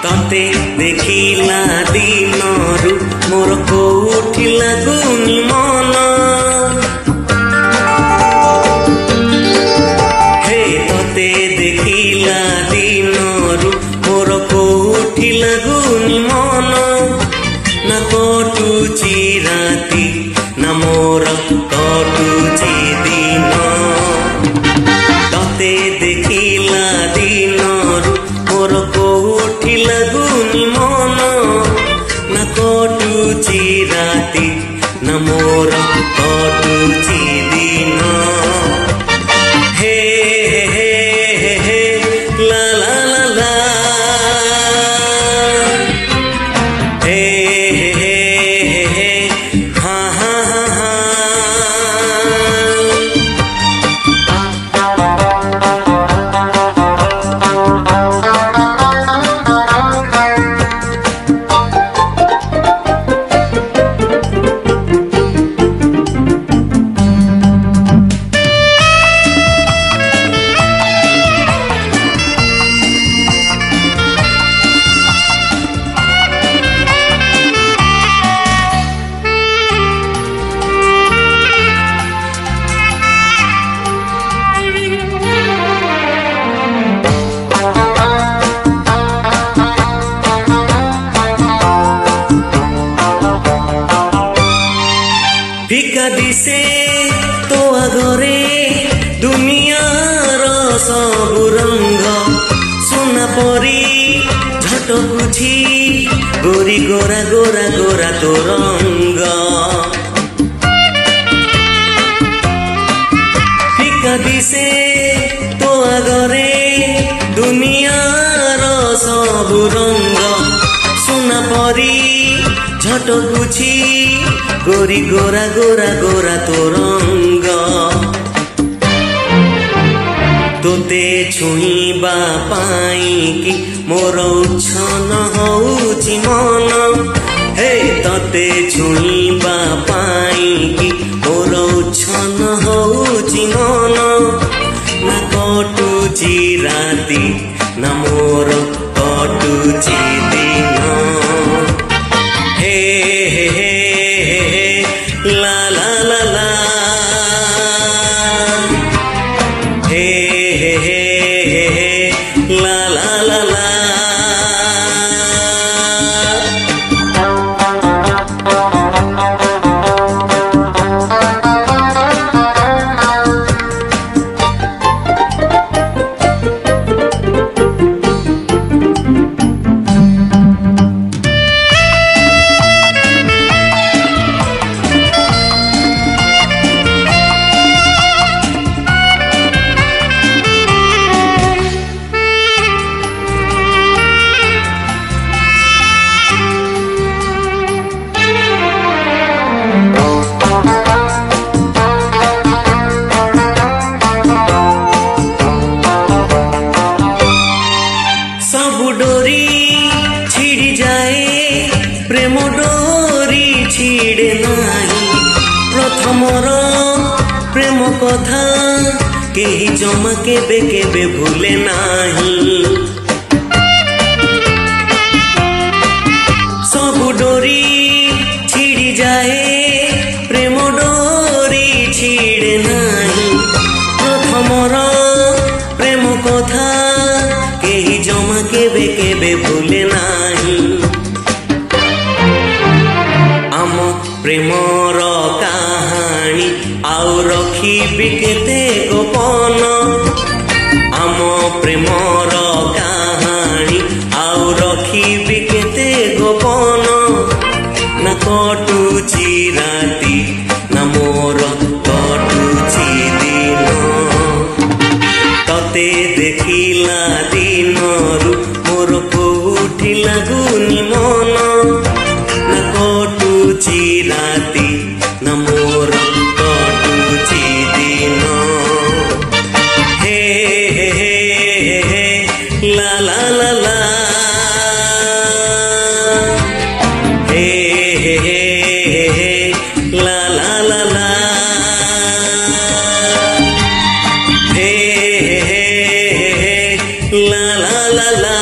तते देखिला दिनरु मोर कोठी लागुनी मन हे तते देखिला दिनरु मोर कोठी लागुनी मन ना कटुची राति ना मोर कटुची दिन तते देखिला दिनरु मोर कोठी लागुनी मन ना कटुची राति ना मोर कटुची दिन हे हे हे ला ला ला ला हे हे हे हा हा हा हा फिका दिसे तो आगरे दुनियार सबु रंग सुना परी झटकुछि गोरी गोरा गोरा गोरा तो रंग फिका दिसे तो आगरे दुनियार सबु रंग सुना परी झटकुछि गोरी गोरा गोरा गोरा तो रंग तोते छुईबा पाई कि मोर उच्छन होउछि मन हे तोते छुईबा पाई कि मोर उच्छन होउछि मन ना कटुची राति ना मोर कटुची दिन हे हे हे ला ला ला ला हे हे हे ला ला ला ला प्रेम डोरी छिड़े नाही प्रथमर प्रेम कथा केही जमा केबे केबे भूले नाही सब डोरी छिड़ी जाए प्रेम डोरी छिड़े नाही प्रथमर प्रेम कथा केही जमा केबे केबे भूले नाही प्रेमर कहानी आउ रखी केते गोपन आम प्रेमर दिनरु मोर कोठी लागुनी मन ना कटुची राति ना मोर कटुची दिन हे हे हे हे ला ला ला ला हे हे हे ला ला ला ला हे हे हे ला ला ला ला